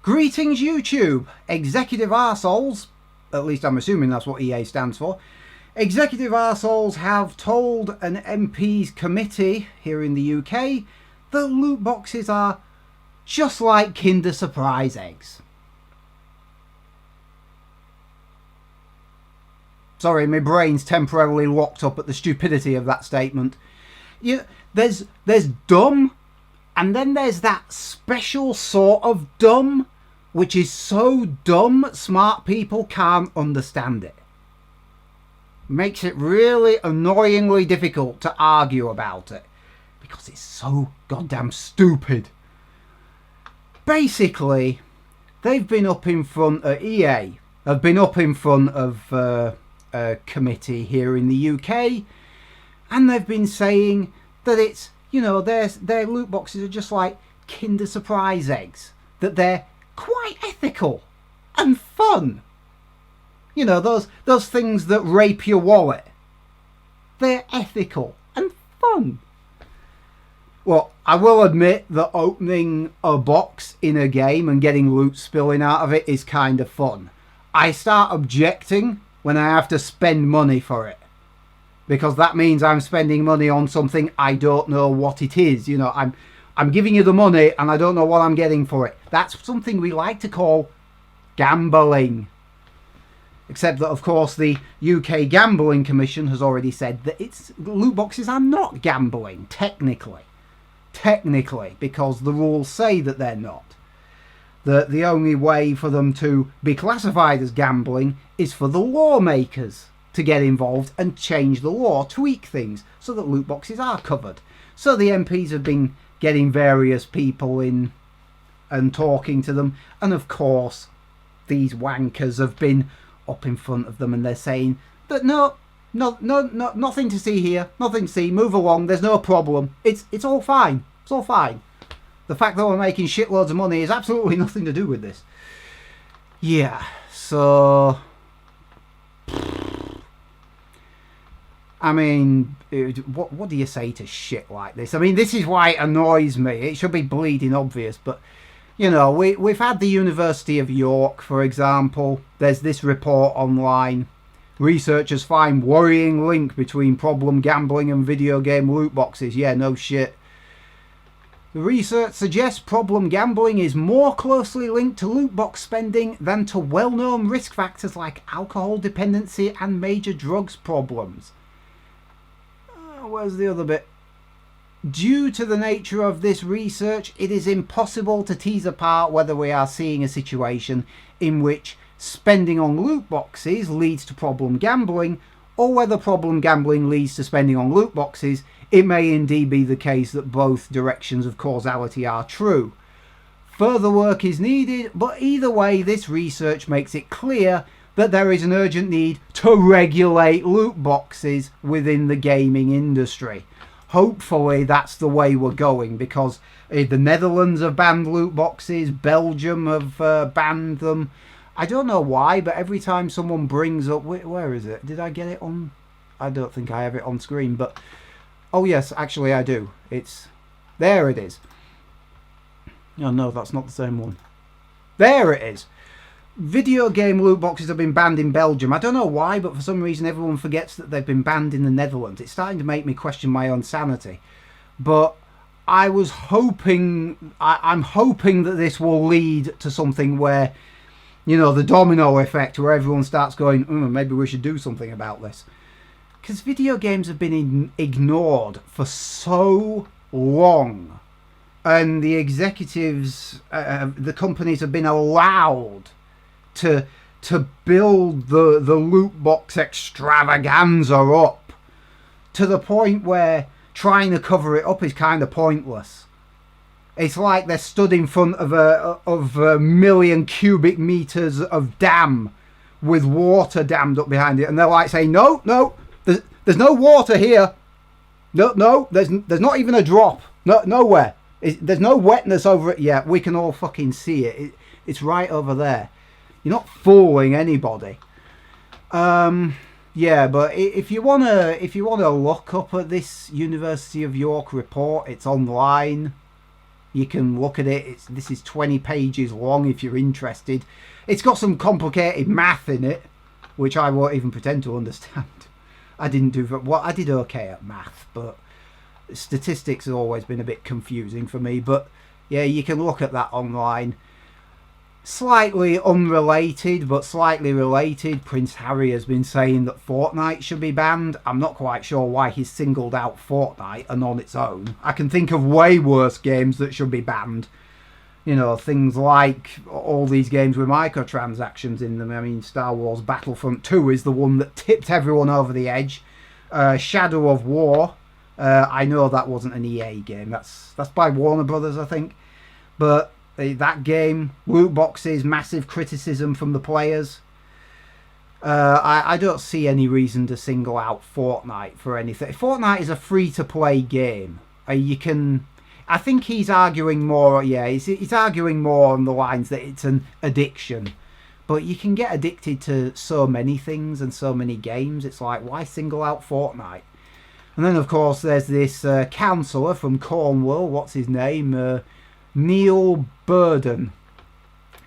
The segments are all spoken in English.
Greetings YouTube! Executive arseholes, at least I'm assuming that's what EA stands for. Executive arseholes have told an MP's committee here in the UK that loot boxes are just like Kinder Surprise eggs. Sorry, my brain's temporarily locked up at the stupidity of that statement. There's dumb, and then there's that special sort of dumb, which is so dumb smart people can't understand it. Makes it really annoyingly difficult to argue about it, because it's so goddamn stupid. Basically, they've been up in front of EA, have been up in front of a committee here in the UK, and they've been saying that it's, their loot boxes are just like Kinder Surprise eggs, that they're quite ethical and fun. Those things that rape your wallet. They're ethical and fun. Well, I will admit that opening a box in a game and getting loot spilling out of it is kind of fun. I start objecting when I have to spend money for it, because that means I'm spending money on something I don't know what it is. I'm giving you the money and I don't know what I'm getting for it. That's something we like to call gambling. Except that, of course, the UK Gambling Commission has already said that loot boxes are not gambling, technically. Technically, because the rules say that they're not. That the only way for them to be classified as gambling is for the lawmakers to get involved and change the law, tweak things, so that loot boxes are covered. So the MPs have been getting various people in and talking to them, and of course these wankers have been up in front of them and they're saying that no, nothing to see here, nothing to see, move along, there's no problem, it's all fine, it's all fine. The fact that we're making shitloads of money has absolutely nothing to do with this. Yeah, so I mean, what do you say to shit like this? I mean, this is why it annoys me. It should be bleeding obvious, but we've had the University of York, for example. There's this report online. Researchers find worrying link between problem gambling and video game loot boxes. Yeah, no shit. The research suggests problem gambling is more closely linked to loot box spending than to well-known risk factors like alcohol dependency and major drugs problems. Where's the other bit? Due to the nature of this research, it is impossible to tease apart whether we are seeing a situation in which spending on loot boxes leads to problem gambling, or whether problem gambling leads to spending on loot boxes. It may indeed be the case that both directions of causality are true. Further work is needed, but either way, this research makes it clear that there is an urgent need to regulate loot boxes within the gaming industry. Hopefully that's the way we're going, because the Netherlands have banned loot boxes, Belgium have banned them. I don't know why, but every time someone brings up... Where is it? Did I get it on... I don't think I have it on screen, but... Oh yes, actually I do. There it is. Oh no, that's not the same one. There it is. Video game loot boxes have been banned in Belgium. I don't know why, but for some reason everyone forgets that they've been banned in the Netherlands. It's starting to make me question my own sanity. But I was hoping... I'm hoping that this will lead to something where, the domino effect, where everyone starts going, maybe we should do something about this. Because video games have been ignored for so long. And the executives, the companies have been allowed to build the loot box extravaganza up to the point where trying to cover it up is kind of pointless. It's like they're stood in front of a million cubic meters of dam with water dammed up behind it, and they're like saying, no, there's no water here. No, there's not even a drop. Nowhere. There's no wetness over it yet. We can all fucking see it. It's right over there. You're not fooling anybody. Yeah, but if you wanna look up at this University of York report, it's online. You can look at it. This is 20 pages long if you're interested. It's got some complicated math in it, which I won't even pretend to understand. I didn't do well. I did okay at math, but statistics have always been a bit confusing for me. But yeah, you can look at that online. Slightly unrelated, but slightly related. Prince Harry has been saying that Fortnite should be banned. I'm not quite sure why he's singled out Fortnite and on its own. I can think of way worse games that should be banned. You know, things like all these games with microtransactions in them. I mean, Star Wars Battlefront 2 is the one that tipped everyone over the edge. Shadow of War. I know that wasn't an EA game. That's by Warner Brothers, I think. But that game, loot boxes, massive criticism from the players. I don't see any reason to single out Fortnite for anything. Fortnite is a free-to-play game. I think he's arguing more. Yeah, he's arguing more on the lines that it's an addiction. But you can get addicted to so many things and so many games. It's like, why single out Fortnite? And then, of course, there's this councillor from Cornwall. What's his name? Neil Burden.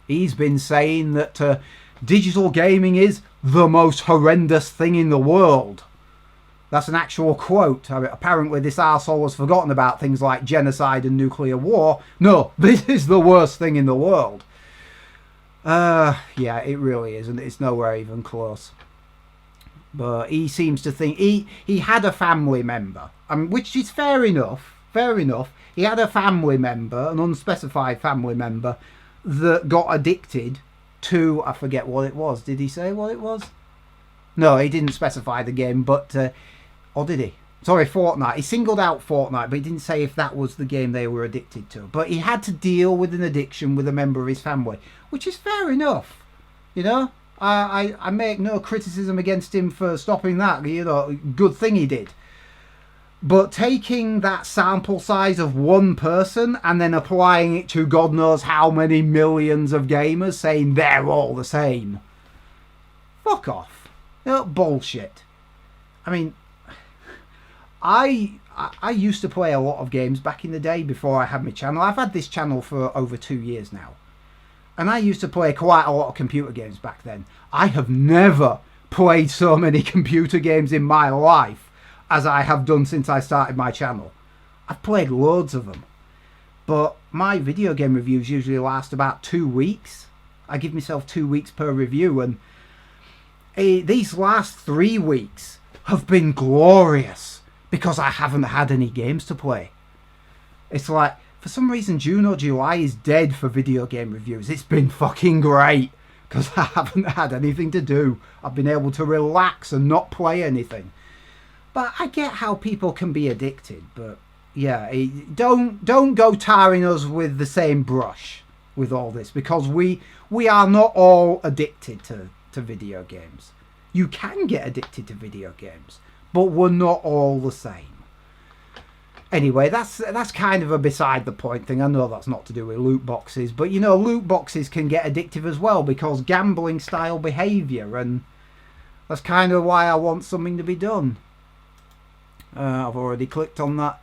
He's been saying that digital gaming is the most horrendous thing in the world. That's an actual quote. I mean, apparently this arsehole has forgotten about things like genocide and nuclear war. No, this is the worst thing in the world. Yeah, it really is, and it's nowhere even close. But he seems to think he had a family member, which is fair enough. Fair enough. He had a family member, an unspecified family member, that got addicted to, I forget what it was. Did he say what it was? No, he didn't specify the game, but or did he? Sorry, Fortnite. He singled out Fortnite, but he didn't say if that was the game they were addicted to. But he had to deal with an addiction with a member of his family, which is fair enough. You know, I make no criticism against him for stopping that. You know, good thing he did. But taking that sample size of one person and then applying it to God knows how many millions of gamers, saying they're all the same. Fuck off. You know, bullshit. I mean, I used to play a lot of games back in the day before I had my channel. I've had this channel for over 2 years now. And I used to play quite a lot of computer games back then. I have never played so many computer games in my life as I have done since I started my channel. I've played loads of them. But my video game reviews usually last about 2 weeks. I give myself 2 weeks per review, and these last 3 weeks have been glorious because I haven't had any games to play. It's like, for some reason, June or July is dead for video game reviews. It's been fucking great because I haven't had anything to do. I've been able to relax and not play anything. But I get how people can be addicted. But yeah, don't go tarring us with the same brush with all this, because we are not all addicted to video games. You can get addicted to video games, but we're not all the same. Anyway, that's kind of a beside the point thing. I know that's not to do with loot boxes, but you know, loot boxes can get addictive as well because gambling style behaviour, and that's kind of why I want something to be done. I've already clicked on that.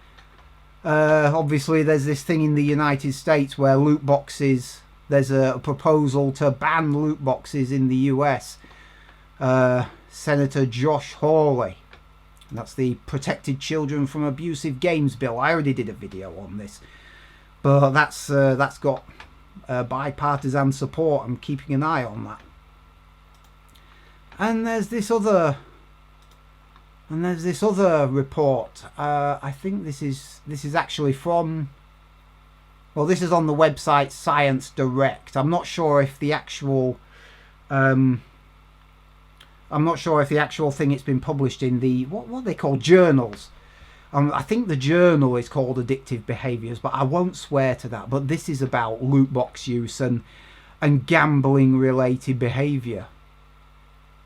Obviously, there's this thing in the United States where loot boxes, there's a proposal to ban loot boxes in the US. Senator Josh Hawley. That's the Protected Children from Abusive Games bill. I already did a video on this. But that's got bipartisan support. I'm keeping an eye on that. And there's this other report. I think this is actually from, well, this is on the website Science Direct. I'm not sure if the actual thing it's been published in the what they call journals. I think the journal is called Addictive Behaviours, but I won't swear to that. But this is about loot box use and gambling related behaviour.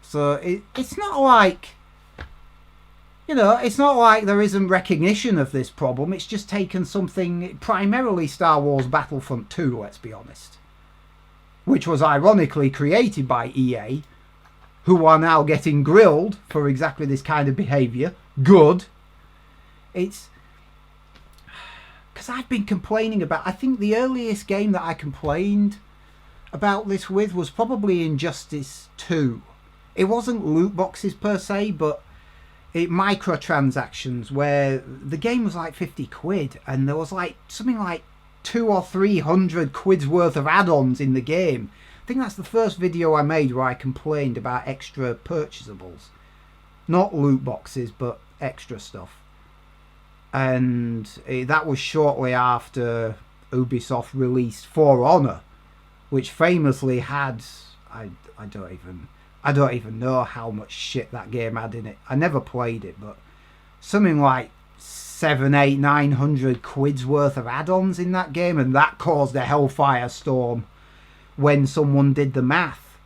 So it's not like, you know, it's not like there isn't recognition of this problem. It's just taken something, primarily Star Wars Battlefront 2, let's be honest, which was ironically created by EA, who are now getting grilled for exactly this kind of behaviour. Good. because I've been complaining about... I think the earliest game that I complained about this with was probably Injustice 2. It wasn't loot boxes per se, but microtransactions, where the game was like 50 quid and there was like something like 200 or 300 quid's worth of add-ons in the game. I think that's the first video I made where I complained about extra purchasables. Not loot boxes, but extra stuff. And that was shortly after Ubisoft released For Honor, which famously had... I don't even know how much shit that game had in it. I never played it, but something like 700, 800, 900 quid's worth of add-ons in that game, and that caused a Hellfire Storm when someone did the math.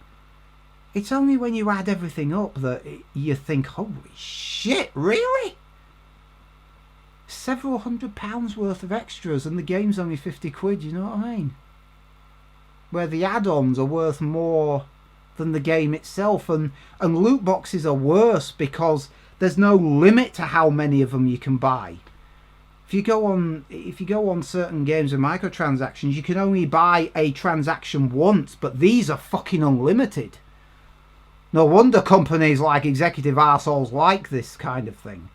It's only when you add everything up that you think, holy shit, really? Several £100 worth of extras and the game's only 50 quid, you know what I mean? Where the add-ons are worth more than the game itself, and loot boxes are worse because there's no limit to how many of them you can buy. If you go on certain games with microtransactions, you can only buy a transaction once, but these are fucking unlimited. No wonder companies like executive arseholes like this kind of thing.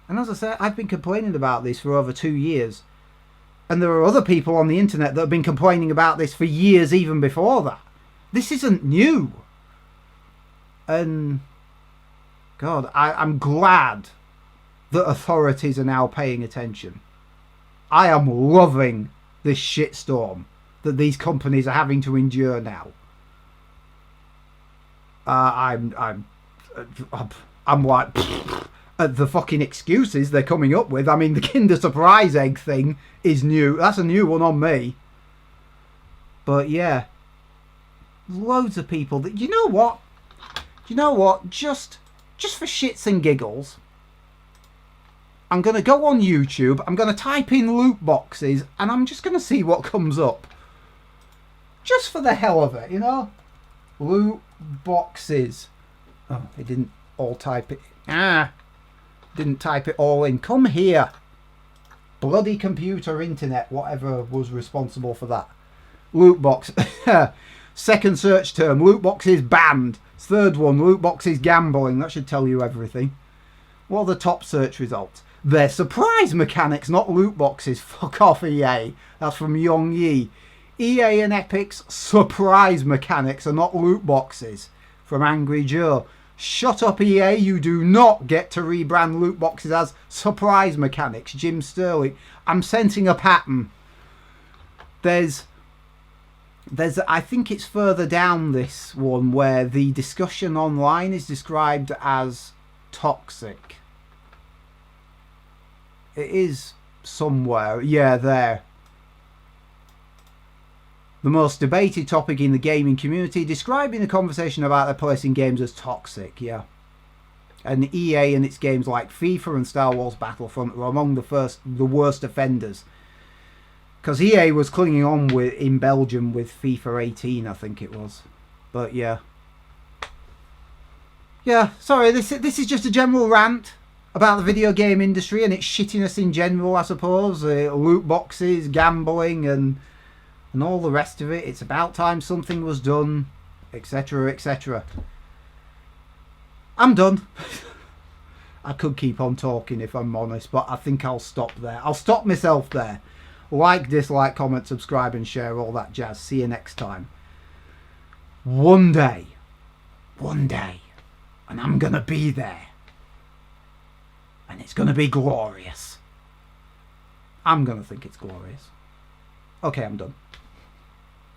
And as I said, I've been complaining about this for over 2 years. And there are other people on the internet that have been complaining about this for years even before that. This isn't new. And God, I'm glad that authorities are now paying attention. I am loving this shitstorm that these companies are having to endure now. I'm like at the fucking excuses they're coming up with. I mean, the Kinder Surprise egg thing is new. That's a new one on me. But yeah, loads of people that, you know what? Just for shits and giggles, I'm going to go on YouTube, I'm going to type in loot boxes, and I'm just going to see what comes up. Just for the hell of it, you know? Loot boxes. Oh, it didn't all type it. Didn't type it all in. Come here. Bloody computer, internet, whatever was responsible for that. Loot box. Second search term, loot boxes banned. Third one, loot boxes gambling. That should tell you everything. What are the top search results? They're surprise mechanics, not loot boxes. Fuck off, EA. That's from Young Yi. EA and Epic's surprise mechanics are not loot boxes. From Angry Joe. Shut up, EA. You do not get to rebrand loot boxes as surprise mechanics. Jim Sterling. I'm sensing a pattern. There's I think it's further down this one where the discussion online is described as toxic. It is somewhere. Yeah, there. The most debated topic in the gaming community, describing the conversation about their place in games as toxic, yeah. And EA and its games like FIFA and Star Wars Battlefront were among the worst offenders. Because EA was clinging on in Belgium with FIFA 18, I think it was. But yeah. Yeah, sorry, this is just a general rant about the video game industry and its shittiness in general, I suppose. Loot boxes, gambling, and all the rest of it. It's about time something was done, etc, etc. I'm done. I could keep on talking if I'm honest, but I think I'll stop there. I'll stop myself there. Like, dislike, comment, subscribe and share, all that jazz. See you next time. One day, and I'm gonna be there. And it's gonna be glorious. I'm gonna think it's glorious. Okay, I'm done.